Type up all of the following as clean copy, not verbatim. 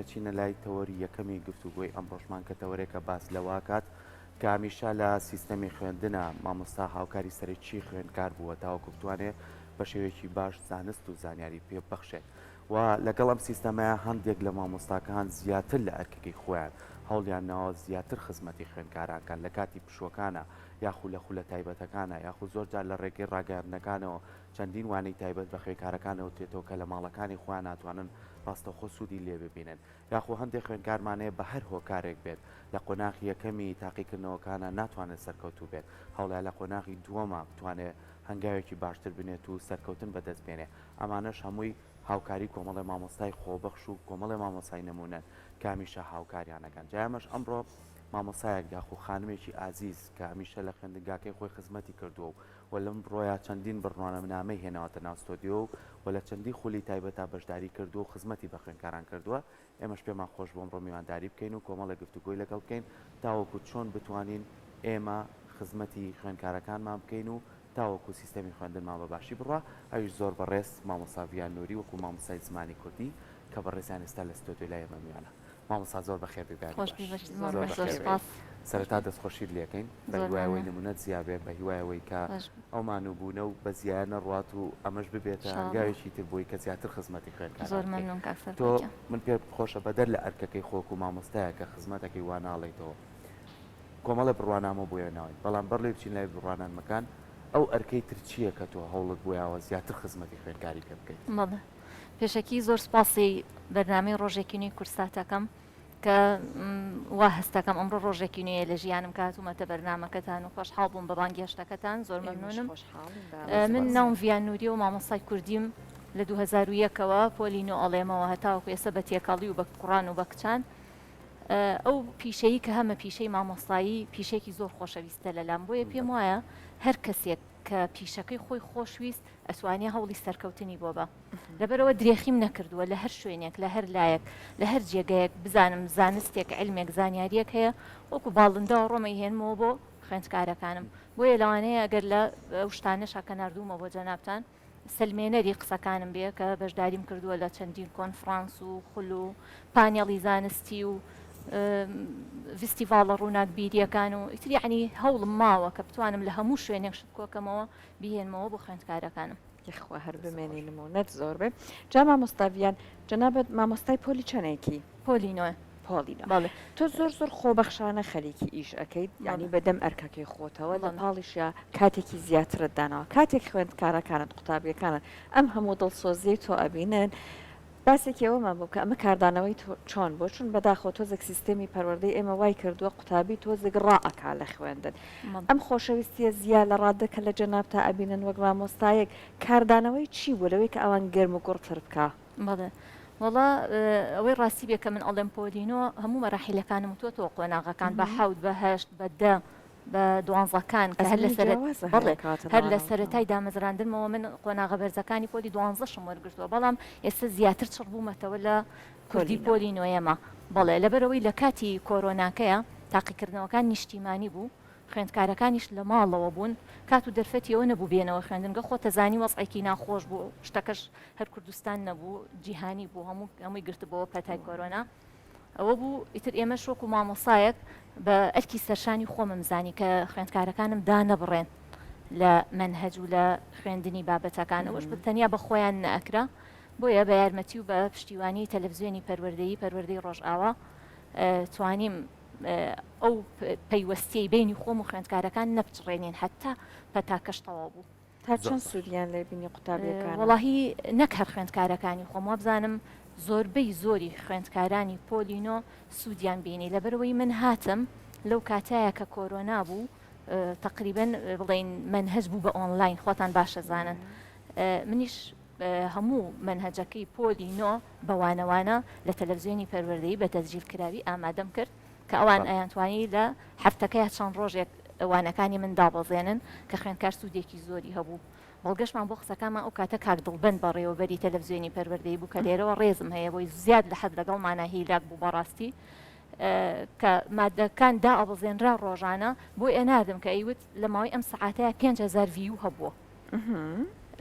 ئەچینە لای تەوەری یەکەمی گفتوگۆی ئەم ڕۆژمان کە تەوەرێکە باس لەواکات کە هەمیشە لە سیستەمی خوێندنە مامۆستا هاوکاری سەرەکی خوێندکار بووە تاوەکو بتوانێت بە شێوەیەکی باش زانست و زانیاری پێبەخشێت و لەگەڵ ئەم سیستەمەیە هەندێک لە مامۆستاکان زیاتر لە ئەرکەکەی خۆیان هەوڵیانەوە زیاتر خزمەتی خوێندکارانکان لە کاتی پشوەکانە یاخود لە خولە تایبەتەکانە یاخود زۆرجار لە ڕێگەی ڕاگەاندنەکانەوە چەندین وانەی تایبەت بە خوێندکارەکانەوە تێتەوە کە لە ماڵەکانی خۆیان ناتوانن ڕاستەوخۆ سوودی لێ ببینن یاخۆ هەندێک خوێندکارمانەیە بە هەر هۆکارێک بێت لە قۆناغی یەکەمی تاقیکردنەوەکانە ناتوانێت سەرکەوتوو بێت هەوڵای لە قۆناغی دووەمە بتوانێت هەنگاوێکی باشتر بنێت و سەرکەوتن بەدەست بێنێ ئەمانەش هەمووی هاوکاری کۆمەڵی مامۆستای خۆبەخش و کۆمەڵی مامۆسای نمونە کە هەمیشە هاوکاریانەکەن جایمەش ئەمڕۆ مامۆسایەک یاخو خانمێکی ئازیز کە هەمیشە لە خوێندنگاکەی خۆی خزمەتی کردووە و لەم ڕۆیە چەندین بڕنامەنامەی هێناوەتە ناو ستۆدیۆ و لە چەندی خولی تایبەتە بەشداری کردو و خزمەتی بە خوێندکاران کردووە ئێمەش پێمان خۆش بۆ ئەمڕۆ میوانداری بکەین و کۆمەڵی گفتوگۆی لەگەڵ بکەین تاوەکو چۆن بتوانین ئێمە خزمەتی خوێندکارەکانمان بکەین و تاوەکو سیستەمی خوێندنمان بە باشی بڕوا ئەویش زۆر بەڕێز مامۆستا ڤیان نووری وەکو مامۆستای زمانی کوردی کە بەڕێزیان ئێستا لە ستۆدیۆ لای ئێمە میوانە مامۆستا زۆر بەخێر بێت سەرەتا دەستخۆشی لێکەین بە هیوایەوەی نمونەت زیابێت بە هیوایەوەی کە ئەومان و بوونە و بە زیانە ڕات و ئەمەش ببێتە هەنگاوێکی تر بۆی کە زیاتر خزمەتی خوێندکار تۆ من پێ خۆشە بەدەر لە ئەرکەکەی خۆک و مامۆستایە کە خزمەتەکەی واناڵێتەوە کۆمەڵە بڕوانامە بۆیەناوی بەڵام بەر لێ بچین لای بڕوانانمەکان ئەو ئەرکەی تر چییە کە تۆ هەوڵت بۆیەوە زیاتر خزمەتی خوێندکاری پێ بکەیت پێشەکی زۆر سپاسی بەرنامەی ڕۆژێکی نوێی کورساتەکەم کە وا هەستەکەم ئەمڕۆ ڕۆژێکی نوێیە لە ژیانم کاتومەتە بەرنامەکەتان و خۆشحاڵ بووم بە بانگێشتەکەتان زۆر مەمنونم من ناوم ڤیان نووری و مامۆستای کوردیم لە 2001ەوە پۆلینۆ ئەڵێمەوە هەتاوەکو ئێستا بە تێکەڵی و بە قوڕان و بە کچان ئەو پیشەیە کە هەمە پیشەی مامۆستایی پیشێکی زۆر خۆشەویستە لەلام بۆیە پێم وایە هەر کەسێک کە پیشەکەی خۆی خۆشویست ئەتوانێ هەوڵی سەرکەوتنی بۆ بە لەبەرەوە درێخیم نەکردووە لە هەر شوێنێک لە هەر لایەک لە هەر جێگەیەک بزانم زانستێک علمێک زانیاریەک هەیە وەکو باڵندا ڕۆمەی هێنمەوە بۆ خوێندکارەکانم بۆیە لەوانەیە ئەگەر لە شتانەشا کە نردوومە بۆ جەنابتان سلمێنەری قسەکانم بێ کە بەشداریم کردووە لە چەندین کۆنفرانس و خول و پانێڵی زانستی و فستیڤالە ڕووناک بیریەکان و ئیتر یعنی هەوڵم ماوە کە بتوانم لە هەموو شوێنێک شت کۆکەمەوە بهێنمەوە بۆ خوێندکارەکانم یخوا هەر بمێنینمەوە نەت زۆر بێ جا مامۆستا ڤیان جەنابەت مامۆستای پۆلی چەنێکی پۆلینۆ پۆلیدا تۆ زۆر خۆبەخشانە خەریکی ئیش ئەەکەیت ینی بەدەم ئەرکەکەی خۆتەوە لە پاڵیشە کاتێکی زیاترت داناوە کاتێک خوێندکارەکانت قوتابیەکانت ئەم هەموو دڵسۆزیی تۆ ئەبینن باسێکەوەمان بوو کە ئەمە کاردانەوەی چۆن بۆ چون بەداخۆ تۆزێک سیستەمی پەروەردەی ئێمە وای کردووە قوتابی تۆزێک ڕائەکا لە خوێندن ئەم خۆشەویستیە زیاد لە ڕادەکە لە جەناب تا ئەبینن وەک مامۆستایەک کاردانەوەی چی بوو لەوەی کە ئەوان گەرم و گوڕتر بکە بەڵێ وڵا ئەوەی ڕاستی بێ کە من ئەڵێم پۆلینۆ هەموو مەراحیلەکانم تۆ قۆناغەکان بە حەوت بە هەشت بە دە بە دوانزەکان کە هەر لە سەرەتای دامەزراندنمەوە من قۆناغە بەرزەکانی پۆلی 12شم وەرگرتووە بەڵام ئێستا زیاتر چڕ بوومەتەوە لە کوردی پۆلینۆیەمە بەڵێ لەبەرەوەی لە کاتی کۆرۆناکەیە تاقیکردنەوەکان نیشتیمانی بوو خوێندکارەکانیش لە ماڵەوە بوون کات و دەرفەتیەوە نەبوو بێنەوە خوێندنگە خۆتە زانی وەزعێکی ناخۆش بوو شتەکەش هەر کوردستان نەبوو جیهانی بوو هەمووی گرتبەوە پەتای کۆرۆنا ئەوە بوو ئیتر ئێمە شۆک و مامۆسایەک بە ئەرکی سەرشانی خۆمم زانی کە خوێندکارەکانم دانەبڕێن لە منهەج و لە خوێندنی بابەتەکان ئەوەش تەنیا بە خۆیان نەئەکرا بۆیە بە یارمەتی و بە پشتیوانی تەلەڤیزیۆنی پەروەردەی ڕۆژئاوا توانیم ئەو پەیوەستیەی بینی خۆم و خوێندکارەکان نەپچڕێنین حتا پەتاکەشتەوە بوو تا چەند سوودیان لێ بینی قوتابیەکان وەڵاهی نەک هەر خوێندکارەکانی خۆم وابزانم زۆربەی زۆری خوێندکارانی پۆلینۆ سوودیان بینی لەبەرەوەی من هاتم لەو کاتایە کە کۆرۆنا بوو تقریبا بڵێن منهەج بوو بە ئۆنلاین خۆتان باشە زانن منیش هەموو منهەجەکەی پۆلینۆ بەوانەوانە لە تەلەڤیزیۆنی پەروەردەی بە تەسجیلکراوی ئامادەم کرد کە ئەوان ئەیانتوانی لە هەفتەکەی چەند ڕۆژێک ئەوانەکانی من دابەزێنن کە خوێندکار سوودێکی زۆری هەبوو بەڵگەشمان بۆ قسەکانمان ئەو کاتە کاک دڵبەن بەڕێوەبەری تەلەڤیزیۆنی پەروەردەی بوو کە لێرەوە ڕێزم هەیە بۆی زیاد لە حەد لەگەڵمانە هیلاک بوو بەڕاستی کە مادەکان دا ئەبەزێنرا ڕۆژانە بۆی ئەنادم کە ئەیوت لە ماوەی ئەم سەعاتەیە 5000 ڤیو هەبووە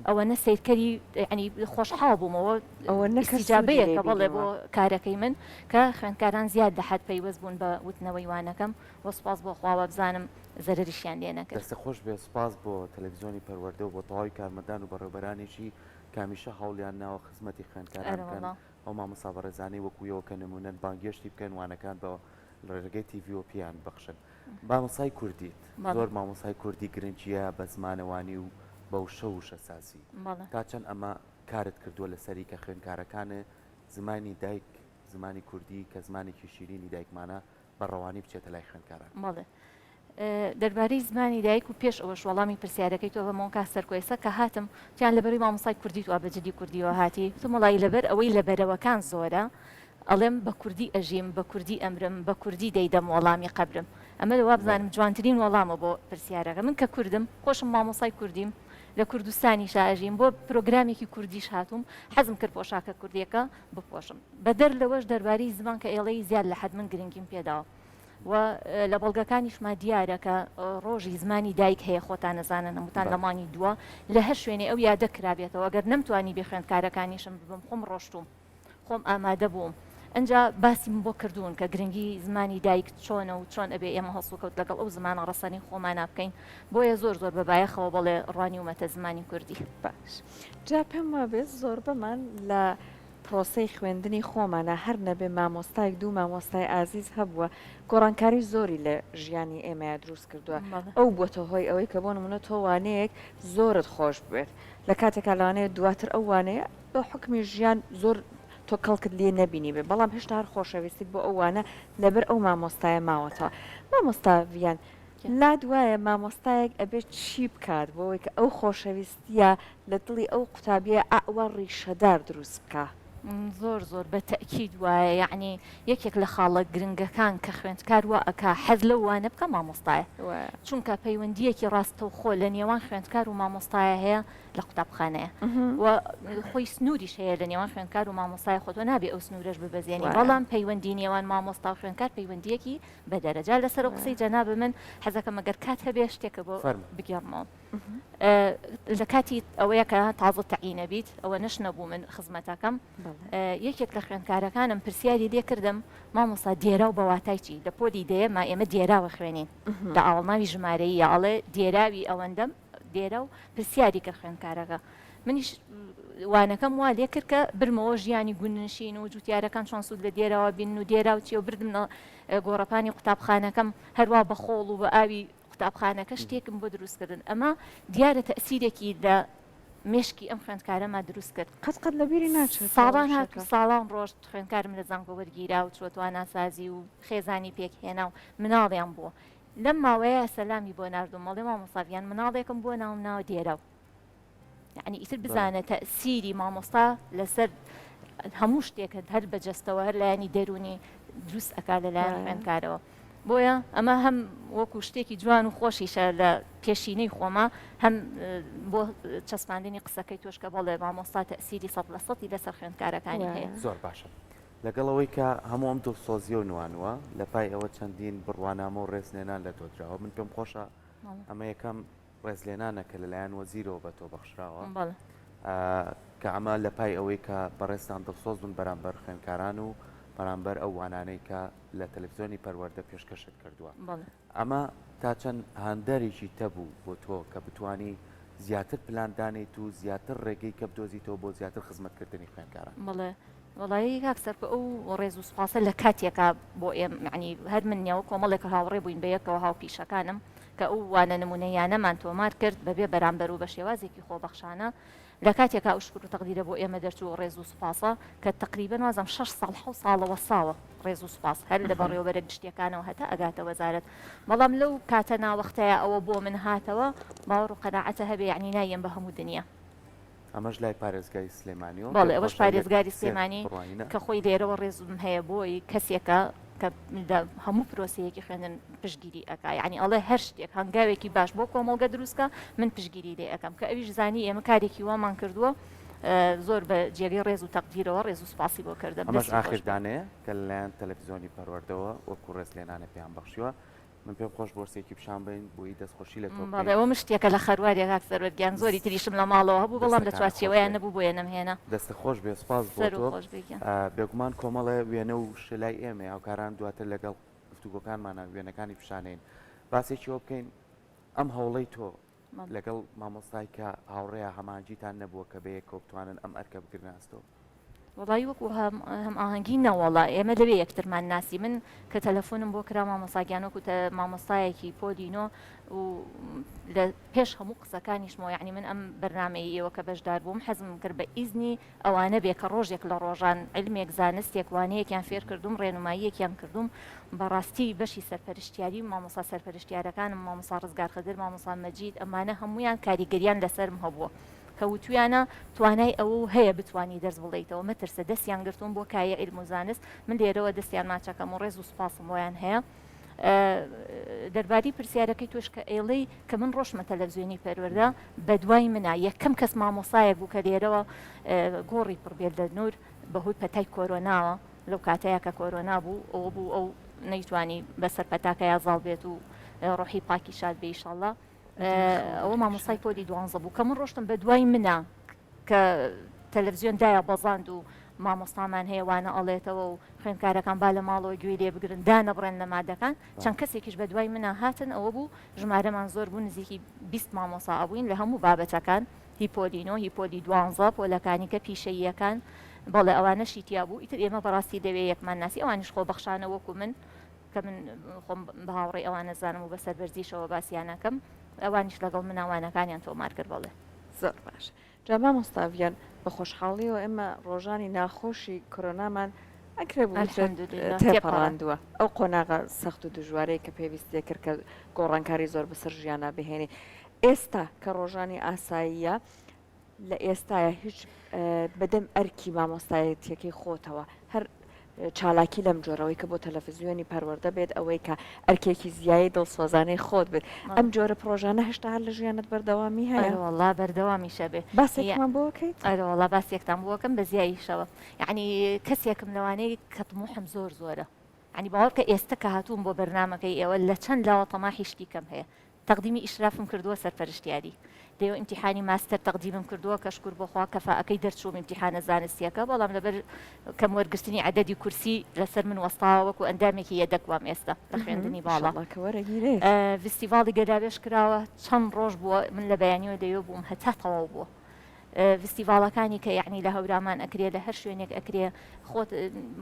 ئەوە نە سیرکەری ینی خۆشحاڵ بوومەوە ئەوە نەسیجابەیە کە بڵێ بۆ کارەکەی من کە خوێندکاران زیاد دەحەت پەیوەست بوون بە وتنەوەی وانەکەم بۆ سپاس بۆ خواوە بزانم زەرریشیان لێ نەکرد. دەستە خۆش بێ سپاس بۆ تەلەڤیزیۆنی پەروەردە و بۆ تەواوی کارمەندان و بەڕێوەبەرانێکی کامیشە هەوڵیان ناوە خزمەتی خوێندکاران بکەن ئەو مامۆستا بەڕێزانەی وەکویەوە کە نمونەن بانگێشتی بکەن وانەکان بە ڕێگەی تیڤۆپیان بەخشن. مامۆسای کوردیت زۆر مامۆسای کوردی گرنگیە بە زمانەوانی و بە وشە وشە سازی تا چەند ئەمە کارت کردووە لەسەری کە خوێندکارەکانە زمانی دایک زمانی کوردی کە زمانێکی شیرینی دایکمانە بەڕەوانی بچێتە لای خوێندکاران. ماڵێ دەربارەی زمانی دایک و پێش ئەوەش وەڵامی پرسیارەکەی تۆ بە مۆنکا سەرکۆیسە کە هاتم تیان لەبەری مامۆسای کوردی تو بەجددی کوردیەوە هاتی تو مڵی لەبەر ئەوەی لەبەرەوەکان زۆرە ئەڵێم بە کوردی ئەژیم بە کوردی ئەمرم بە کوردی دەیدەم وەڵامی قەبرم ئەمە لەوا بزانم جوانترین وەڵامە بۆ پرسیارەکە من کە کوردم خۆشم مامۆسای کوردیم لە کوردستانی شاژیم بۆ پرۆگرامێکی کوردیش هاتووم حەزم کرد پۆشاکە کوردیەکە بپۆشم بە دەر لەوەش دەربارەی زمان کە ئێڵەی زیاد لە حەد من گرنگیم پێداوە و لە بەڵگەکانیشما دیارە کە ڕۆژی زمانی دایک هەیە خۆتان نەزانن هەمووتان لەمانی دووە لە هەر شوێنێ ئەو یادە کرابێتەوە ئەگەر نەمتوانی بێ خوێندکارەکانیشم ببم خۆم ڕۆشتوم خۆم ئامادە بووم ئەجا باسیم بۆ کردوون کە گرنگی زمانی دایک چۆنە و چۆن ئەبێ ئێمە هەڵسوکەوت لەگەڵ ئەو زمانە ڕەسەنی خۆمان بکەین بۆیە زۆر زۆر بەبایەخەوە بڵێ ڕوانی ومەتە زمانی کوردی باش جا پێم وابێت زۆر بەمان لە پرۆسەی خوێندنی خۆمانە هەر نەبێ مامۆستایك دوو مامۆستای ئازیز هەبووە گۆڕانکاری زۆری لە ژیانی ئێمەیە دروست کردووە ئەو بۆتە هۆی ئەوەی کە بۆ نمونە تۆوانەیەک زۆرت خۆش بێت لە کاتێکا لەوانەیە دواتر ئەو وانەیە بە حکمی ژیان زۆر تۆ کەڵکت لێ نەبینی بێ بەڵام هێشتا هەر خۆشەویستیت بۆ ئەوانە لەبەر ئەو مامۆستایە ماوەتەوە مامۆستاڤیان لا دوایە مامۆستایەک ئەبێت چی بکات بۆەوەی کە ئەو خۆشەویستیە لە دڵی ئەو قوتابیە ئاوە ڕیشەدار دروست بکە زۆر زۆر بە تەکید وایە یعنی یەکێک لە خاڵە گرنگەکان کە خوێندکار وە ئەکا حەز لە وانە بکە مامۆستایە چونکە پەیوەندیەکی ڕاستە و خۆ لە نێوان خوێندکار و مامۆستایە هەیە لە قوتابخانەیە و خۆی سنووریش هەیە لە نێوان خوێندکار و مامۆستای خۆتۆ نابێ ئەو سنوورش ببەزێنی بەڵام پەیوەندی نێوان مامۆستا و خوێندکار پەیوەندیەکی بە دەرەجا لەسەر قسەی جەناب من حەزەکەم ئەگەر کات هەبێ شتێکە بۆ بگەڕمەوە لە کاتی ئەوەیە کە تازە تەعینە بیت ئەوە نەش نەبوو من خزمەتەکەم یەکێک لە خوێندکارەکانم پرسیاری لێ کردم مامۆستا دێرا و بەواتای چی لە پۆلی دەیە ما ئێمە دێراوە خوێنین لە ئاڵناوی ژمارەی یاڵێ دێراوی ئەوەندەم دێرە و پرسیاری کرد خوێندکارەکە منیش وانەکەم وا لێ کرد کە برمەوە ژیانی گوننشین و جوتیارەکان چۆن سوود لە دێراوە بین و دێرا و چی و بردم گۆڕەپانی قوتابخانەکەم هەروە بە خۆڵ و بە ئاوی قوتابخانەکە شتێکم بۆ دروستکردن ئەمە دیارە تەسیرێکی لە مشکی ئەم خوێندکارەمە دروست کرد قەت لە بیری ناچێت ساڵان هات ساڵان ڕۆژ خوێندکارم لە زانکۆ وەرگیرا و چۆتوان ناسازی و خێزانی پێکهێنا و مناڵیان بووە لەم ماوەیە سەلامی بۆ ناردوم مەڵێ مامۆستاڤیان مناڵێکم بۆ ناوم ناوە دێرە یعنی ئیتر بزانە تەسیری مامۆستا لەسەر هەموو شتێکت هەر بەجەستەوە هەر لایانی دەرونی دروست ئەکا لەلایەن خوێندکارەوە بۆیە ئەمە هەم وەکو شتێکی جوان و خۆشیشە لە پێشینەی خۆمە هەم بۆ چەسپاندنی قسەکەی تۆشکە بەڵێ مامۆستا تەسیری 100% لەسەر خوێندکارەکانی هەیە زۆر باشە لەگەڵەوەی کە هەموو ئەم دڵسۆزیە و نوانوە لە پای ئەوە چەندین بڕوانامە و ڕێزلێنان لە تۆدراوە من پێم خۆشە ئەمە یەکەم ڕێزلێنانە کە لەلایەن وەزیرەوە بە تۆ بەخشراوە کە ئەمە لە پای ئەوەی کە بەڕێستان دڵسۆز بوون بەرامبەر خوێندکاران و بەرامبەر ئەو وانانەی کە لە تەلەڤیزیۆنی پەروەردە پێشکەشت کردووە ئەمە تا چەند هاندەرێکی تەبوو بۆ تۆ کە بتانی زیاتر پلاندانیت و زیاتر ڕێگەی کە بدۆزیتەوە بۆ زیاتر خزمەتکردنی خوێندکاران بڵێ وڵایی کاکسەر ئەو ڕێز و سوپاسە لە کاتێکا بۆ ئێم عنی هەر من نێوە کۆمەڵێکە هاوڕێ بووین بە یەکەوە هاوپیشەکانم کە ئەو وانە نمونەیانەمان تۆمار کرد بەبێ بەرامبەر و بە شێوازێکی خۆبەخشانە لە کاتێکا ئەو شکر و تەقدیرە بۆ ئێمە دەرچوو ڕێز و سوپاسە کە تقریبا وازم 6 ساڵ 7 ساڵەوە ساوە ڕێز و سوپاس هەر لە بەڕێوەبەرە گشتیەکانەوە هەتا ئەگاتە وەزارەت بەڵام لەو کاتە ناوەختەیە ئەوە بۆ من هاتەوە باوەڕ و قەناعەتە هەبێ یعنی نایم بە هەموو دنیا ئەمەش لای پارێزگای سلێمانیەوە بەڵێ ئەوەش پارێزگاری سلێمانی کە خۆی لێرەوە ڕێزم هەیە بۆی کەسێکە کە هەموو پرۆسەیەکی خوێندن پشتگیری ئەکا یعنی ئەڵێ هەر شتێک هەنگاوێکی باش بۆ کۆمەڵگە دروستکە من پشتگیری لێ ئەەکەم کە ئەویش زانی ئێمە کارێکی وامان کردووە زۆر بە جێگەی ڕێز و تەقدیرەوە ڕێز و سوپاسی بۆ کردم ئەمەش ئاخردانەیە کە لەلایەن تەلەڤیزیۆنی پەروەردەوە وەکو ڕێزلێنانە پێیان بەخشیوە من پێم خۆش بۆرسێکی پیشان بین بۆی دەستخۆشی لە تۆ ئەوە مشتێکە لە خەروارێک کاکسەرگیان زۆری تریشم لە ماڵەوە هەبوو بەڵام لە چوارچێوەیان نەبوو بۆیە نەمهێنا دەستە خۆش بێ سپاس بۆ تۆ بێگومان کۆمەڵە وێنە و شلای ئێمە هاوکاران دواتر لەگەڵ گفتوگۆکانمانە وێنەکانی پیشانین باسێکی ئەوە بکەین ئەم هەوڵەی تۆ لەگەڵ مامۆستای کە هاوڕێە هەمانجیتان نەبووە کە بەیەک کۆبتوانن ئەم ئەرکە بگرناستەوە وڵی وەکو هەم ئاهەنگی نەوەڵە ئێمە لەوێ یەکترمان ناسی من کە تەلەفۆنم بۆ کرا مامۆساگیانۆکو مامۆستایەکی پۆلینۆ و لە پێش هەموو قسەکانیشمەوە یعنی من ئەم بەرنامەی ئێوە کە بەشدار بووم حەزم کرد بە ئیزنی ئەوانە بێ کە ڕۆژێک لە ڕۆژان علمێک زانستێک وانەیەکیان فێر کردوم ڕێنماییەکیان کردوم بەڕاستی بەشی سەرپەرشتیاری مامۆسا سەرپەرشتیارەکانم مامۆسا ڕزگار خەدر مامۆسا مەجید ئەمانە هەمویان کاریگەریان لەسەرم هەبووە کەوتویانە توانای ئەوە هەیە بتوانی دەرز بڵیتەوە مەترسە دەستیان گرتوون بۆ کایە علم و زانست من لێرەوە دەستیان ماچەکەم و ڕێز و سپاسم بۆیان هەیە دەرباری پرسیارەکەی تۆش کە ئێڵەی کە من ڕۆشمە تەلەڤزیۆنی پەروەردە بە دوای منە یەکەم کەس مامۆسایە بوو کە لێرەوە گۆڕی پڕبێت لە نور بەهۆی پەتای کۆرۆناوە لەو کاتەیە کە کۆرۆنا بوو ئەوە بوو ئەو نەیتوانی بەسەر پەتاکە یازاڵ بێت و ڕۆحی پاکی شاد بێ ئیشەڵڵا ئەوە مامۆسای پۆلی 12 بوو کە من ڕۆشتم بە دوای منە کە تەلەڤزیۆن دایە بەزاند و مامۆستامان هەیەوانە ئەڵێتەوە و خوێندکارەکان با لە ماڵەوە گوێ لێ بگرن دانەبڕێن لە مادەکان چەند کەسێکیش بە دوای منە هاتن ئەوە بوو ژمارەمان زۆر بوو نزیکی 20 مامۆسا ئەبووین لە هەموو بابەتەکان هیپۆلینۆ هیپۆلی 12 پۆلەکانی کە پیشەییەکان بەڵێ ئەوانەشی تیا بوو ئیتر ئێمە بەڕاستی دەوێ یەکمان ناسی ئەوانیش خۆ بەخشانە وەکو من کە من خۆم بە هاوڕێ ئەوانە زانم و بەسەر بەرزیشەوە باسییانەکەم ئەوانیش لەگەڵ مناوانەکانیان تۆمار کرد بڵێ زۆر باش جاما مستاڤیان بە خۆشحاڵیەوە ئێمە ڕۆژانی ناخۆشی کۆرۆنامان ئەکرێ تێپەڕاندووە ئەو قۆناغا سەخت و دژوارەیە کە پێویستێ کرد کە گۆڕانکاری زۆر بەسەر ژیانە بهێنێ ئێستا کە ڕۆژانی ئاساییە لە ئێستاە هیچ بەدەم ئەرکی مامۆستایەتەکەی خۆتەوە هەر چالاکی لەم جۆرەوەی کە بۆ تەلەڤزیۆنی پەروەردە بێت ئەوەی کە ئەرکێکی زیایی دڵسۆزانەی خۆت بێت ئەم جۆرە پرۆژانە هێشتا هەر لە ژیانت بەردەوامی هەیە وڵا بەردەوامیشە بێ باسێکمان بۆکەیت ئەرەوەڵا باسێکتان بووەکەم بە زیاییشەوە یعنی کەسێکم لەوانەیە کە طموحم زۆر زۆرە ینی باوەڕ کە ئێستا کە هاتووم بۆ بەرنامەکەی ئێوە لە چەند لاوە تەماحی شتی کەم هەیە تەقدیمی ئیشرافم کردووە سەرپەرشتیاری دەیەوە ئیمتیحانی ماستەر تەقدیمم کردووە کە شکر بۆخوا کەفاءەکەی دەرچووم ئیمتیحانە زانستیەکە بەڵام لەبەر کەم وەرگرتنی عەدەدی کورسی لەسەر من وەستاوە وەکو ئەندامێکی یەدەکوام ئێستا لە خوێندنی باڵا فستیڤاڵی گەدابێش کراوە چەند ڕۆژ بووە من لە بەیانیەوە دەیۆ بووم هەتا تەواو بووە فستیڤاڵەکانی کە یعنی لە هەورامان ئەکرێ لە هەر شوێنێک ئەکرێ خۆت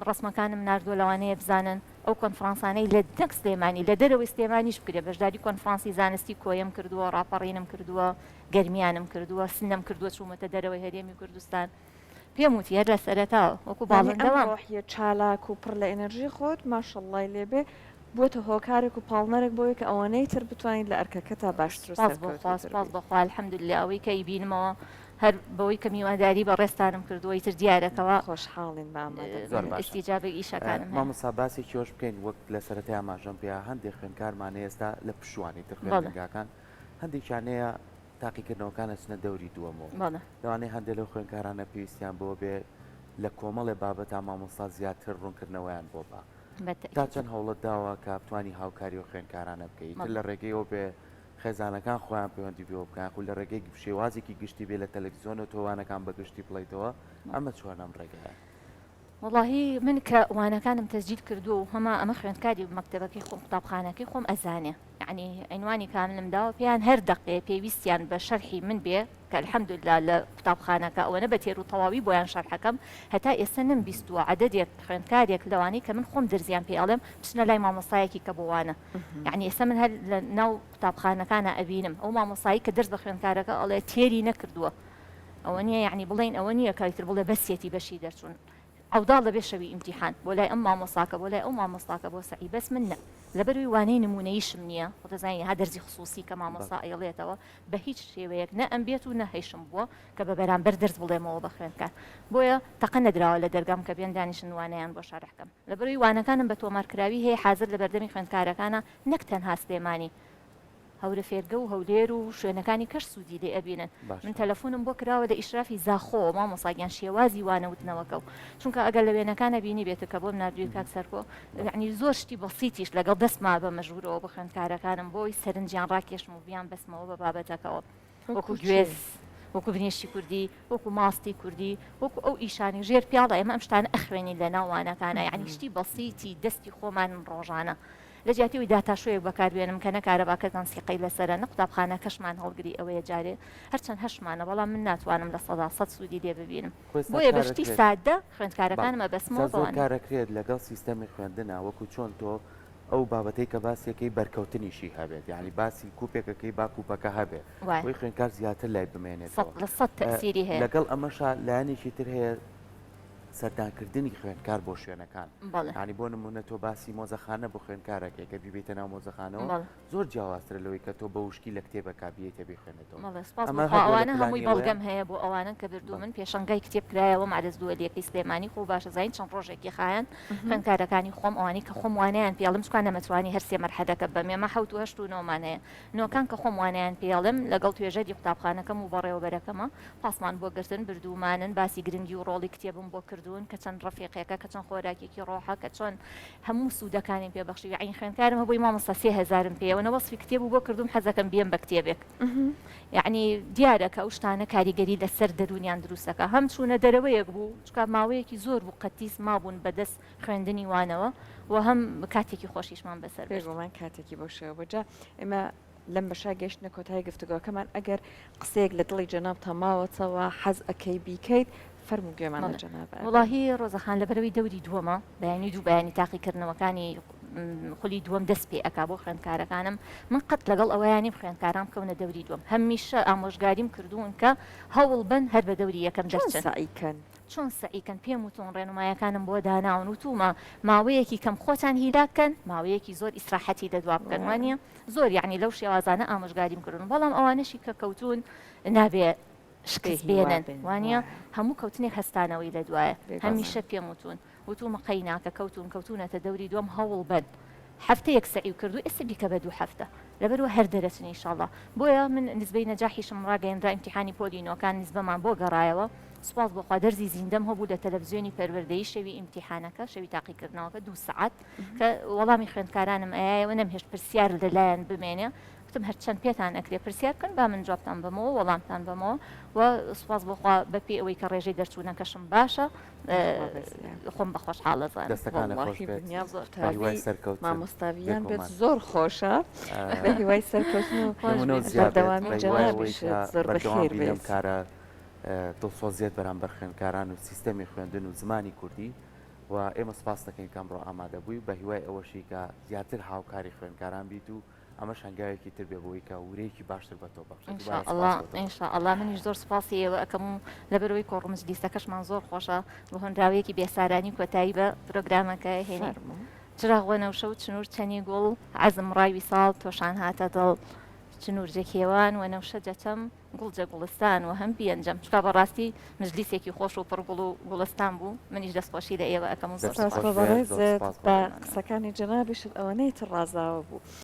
ڕسمەکانم ناردووە لەوانەیە بزانن ئەو کۆنفرانسانەی لە دەک سلێمانی لە دەرەوەی سلێمانیش بکرێ بەشداری کۆنفرانسی زانستی کۆیم کردووە ڕاپەڕینم کردووە گەرمیانم کردووە سنم کردووە چوومەتە دەرەوەی هەرێمی کوردستان پێم وتی هەر لە سەرەتاوە وەکو باڵندەوە ڕۆحیە چالاک و پڕ لە ئێنەرژی خۆت ماشەڵڵای لێبێ بۆتە هۆکارێک و پاڵنەرێک بۆیە کە ئەوانەی تر بتوانیت لە ئەرکەکە تا باشتر سپاس بەخوا الحەمدولillah ئەوەی کە ئیبینمەوە هەر بەوەی کە میواداری بە ڕێستانم کردووە ئیتر دیارەکەەوە خۆشحاڵین ئیسیجابێک ئیشەکانم مامۆستا باسی کۆش بکەین وەک لە سەرەتای ئاماژەم پێ هەندێک خوێندکارمان ئێستا لە پشوانی تر خوێندنگاکان هەندێکیانەیە تاقیکردنەوەکانە چنە دەوری دووەمەوە لەوانەیە هەندێک لەو خوێندکارانە پێویستیان بۆ بێ لە کۆمەڵێ بابەتا مامۆستا زیاتر ڕوونکردنەوەیان بۆ بە تا چەند هەوڵت داوە کە بتوانی هاوکاری و خوێندکارانە بکەیت لە ڕێگەیەوە بێ خێزانەکان خۆیان پەیوەندی پێوە بکەن خو لە ڕێگەی شێوازێکی گشتی بێ لە تەلەڤیزیۆن و تۆوانەکان بە گشتی بڵیتەوە ئەمە چۆنەم ڕێگەیە وڵاهی من کە وانەکانم تەسجیل کردو و هەمە ئەمە خوێندکاری مەکتەبەکەی خۆم قوتابخانەکەی خۆم ئەزانێ یعنی عنوانی کاملم داوە پێیان هەر دقێ پێویستیان بە شەرحی من بێ کە الحەمدولillah لە قوتابخانەکە ئەوەنە بە تێر و تەواوی بۆیان شەرحەکەم هەتا ئێستا نمبیستووە عەدەدێک خوێندکارێک لەوانەی کە من خۆم دەرزیان پێ ئەڵێم بچنە لای مامۆستایەکی کە بوانە یعنی ئێستا من هەر لە ناو قوتابخانەکانە ئەبینم ئەو مامۆستایی کە دەرس بە خوێندکارەکە ئەڵێ تێری نەکردووە ئەوە نییە یعنی بڵێن ئەوە نییە کاریتر بڵێ بەسێتی بەشی دەرچوون ئەودا لە بێشەوی ئیمتیحان بۆ لای ئەم مامۆستاکە بۆ لای ئەو مامۆستاکە بۆ سەعی بەس من نە لەبەروی وانەی نمونەیشم نییە خۆتەزانانی ها دەرزی خصوصی کە مامۆستا ئەڵێتەوە بە هیچ شێوەیەک نە ئەم بێت و نەهێشم بووە کە بە بەرامبەر دەرز بڵێمەوە بە خوێندکار بۆیە تەقە نەدراوە لە دەرگام کە بێن دانیشن وانەیان بۆ شارحکەم لەبەروی وانەکانم بە تۆمارکراوی هەیە حاضر لە بەردەمی خوێندکارەکانە نەک تەنها سلێمانی هەورە فێرگە و هەولێر و شوێنەکانی کەش سوودی لێ ئەبینن من تەلەفۆنم بۆ کراوە لە ئیشرافی زاخۆ مامۆساگیان شێوازی وانەوتنەوەکە و چونکە ئەگەر لە وێنەکانە بینی بێتە کە بۆم نردووی کاک سەرکۆ یعنی زۆر شتی بەسیتیش لەگەڵ دەستما بە مەژورەوە بە خوێندکارەکانم بۆی سەرنجیان ڕاکێشم و بیان بەسمەوە بە بابەتەکەەوە وەکو گوێز وەکو بنیشتی کوردی وەکو ماستی کوردی وەکو ئەو ئیشانی ژێر پیاڵە ئێمە ئەم شتانە ئەخوێنی لە ناوانەکانە یعنی شتی بەسیتی دەستی خۆمان ڕۆژانە لە جیاتیەوەی داتاشۆیەک بەکاربێنم کە نەکارەباکەتان سیقەی لەسەرە نە قوتابخانە کەشمان هەڵگری ئەوەیە جارێ هەرچەند هەشمانە بەڵام من ناتوانم لە 100 سوودی لێ ببینم بۆیە بەشتی سادە خوێندکارەکانمە بەسمەوە زۆر کارەکرێت لەگەڵ سیستەمی خوێندنە وەکو چۆن تۆ ئەو بابەتەی کە باسیەکەی بەرکەوتنیشی هەبێت یعنی باسی کوپێکەکەی با کوپەکە هەبێت وی خوێندکار زیاتر لای بمێنێتەوە 100 تەسیری هەیە لەگەڵ ئەمەشا لایەنێکی تر هەیە سەردانکردنی خوێندکار بۆ شوێنەکان ینی بۆ نمونە تۆ باسی مۆزەخانە بۆ خوێندکارەکەی کە بیبێتە ناو مۆزەخانەوە زۆر جیاوازترە لەوەی کە تۆ بە وشکی لە کتێبەکە بێتە بخوێنێتەوە ئەوانە هەمووی بەڵگەم هەیە بۆ ئەوانن کە بردوو من پێشنگای کتێب کرایەوە مادەست دووەلیەکەی سلێمانی خۆ باشە زین چەند ڕۆژێکی خایەن خوێندکارەکانی خۆم ئەوانی کە خۆم وانیان پێڵم چکان نەمەتوانی هەرسێ مەرحەدەکە بە مێمە 1970 و 9 هەیە نۆکان کە خۆم وانیان پێڵم لەگەڵ توێژەری قوتابخانەکەم و بەڕێوەبەرەکەمە پاسمان بۆ گرتن بردومانن باسی گرنگی و ڕۆڵی کتێبم بۆ کردوون کە چەند ڕفیقەکە کە چەند خۆراکێکی ڕۆحە کە چۆن هەموو سوودەکانی پێبەخشی عین خوێندکارم هەبووی مامۆستا 3000 پێوە نەوەسفی کتێب و بۆ کردوم حەزەکەم بێم بە کتێبێک یعنی دیارەکە ئەو شتانە کاریگەری لەسەر دەرونیان دروستەکە هەم چوونە دەرەوەیەک بوو چکە ماوەیەکی زۆر بوو قەتیس مابوون بەدەست خوێندنی وانەوە و هەم کاتێکی خۆشیشمان بەسەر بێژمان کاتێکی بۆشەوە بەجا ئێمە لەم بەشا گەشتنە کۆتایی گفتوگۆکەمان ئەگەر قسەیەک لە دڵی جەناب تەماوەتەوە حەز ئەەکەی بیکەیت فەرموو گوێمان لە جەناب وڵاهی ڕۆزەخان لەبەرەوەی دەوری دووەمە بەیانی دوو بەیانی تاقیکردنەوەکانی خولی دووەم دەست پێ ئەکا بۆ خوێندکارەکانم من قەت لەگەڵ ئەوەیانی خوێندکاران بکەونە دەوری دووەم هەمیشە ئامۆژگاریم کردوون کە هەوڵ بن هەر بە دەوری یەکەم دەچن چۆن سعیکەن پێم وتون ڕێنمایەکانم بۆ داناون وتومە ماوەیەکی کەم خۆتان هیلاکەن ماوەیەکی زۆر ئیسراحەتی دەدوا بکەن وانە زۆر یعنی لەو شێوازانە ئامۆژگاریم کردن بەڵام ئەوانشی کە کەوتون نابێ شکست بێنن وانە هەموو کەوتنێک هەستانەوەی لە دوایە هەمیشە پێم وتون وتومە قەیناکە کەوتونەتە دەوری دوم هەوڵ بن هەفتەیەک سعی کردو ئێستا بیکە بە 2 هەفتە لەبەرەوە هەر دەرەچن ئینشاءڵڵا بۆیە من نسبەی نەجاحیشم ڕاگەیەنرا ئیمتیحانی پۆلینۆکان نسبەمان بۆ گەڕایەوە سوپاس بۆخوا دەرزی زیندەم هەبوو لە تەلەڤیزیۆنی پەروەردەیی شەوی ئیمتیحانەکە شەوی تاقیکردنەوەکە 2 سەعات کە وەڵامی خوێندکارانم ئایەوە نەمهێشت پرسیار لەلایەن بمێنێ وتم هەرچەند پێتان ئەکرێ پرسیار بکەن با من جوابتان بمەوە وەڵامتان بمەوە و سوپاس بۆخوا بەپێ ئەوەی کە ڕێژەی دەرچوونەکەشم باشە خۆم بە خۆشحاڵەزان مامۆستاویان بێت زۆر خۆشە بە هیوای سەرکەوتن و بەردەوامی جەنابیشت زۆر بەخێر بێت کارە دڵسۆزیێت بەرامبەر خوێندکاران و سیستەمی خوێندن و زمانی کوردی و ئێمە سپاس دەکەین کەم ڕۆ ئامادە بووی بە هیوای ئەوەشی کە زیاتر هاوکاری خوێندکاران بیت و ئەمە شنگایەکی تر بێ بۆی کە ورەیەکی باشتر بە تۆ بەخشێت ئینشاءالله منیش زۆر سپاسی ئێوە ئەەکەم و لەبەرەوەی کۆڕمزلیستەکەشمان زۆر خۆشە بە هۆنراوەیەکی بێسارانی کۆتایی بە پرۆگرامەکە هێنێ چراغوە نەوشە و چنوور چەنی گوڵ عەزم ڕاوی ساڵ تۆشان هاتە دڵ چنوور جەکێوان و نەوشە جەچەم گوڵجە گوڵستان و هەم بیەنجەم چکا بەڕاستی مجلیسێکی خۆش و پڕگوڵ و گوڵستان بوو منیش دەستخۆشی لە ئێوە ئەەکەم و بە قسەکانی جەنابیشت ئەوەنەی تر ڕازاوە بوو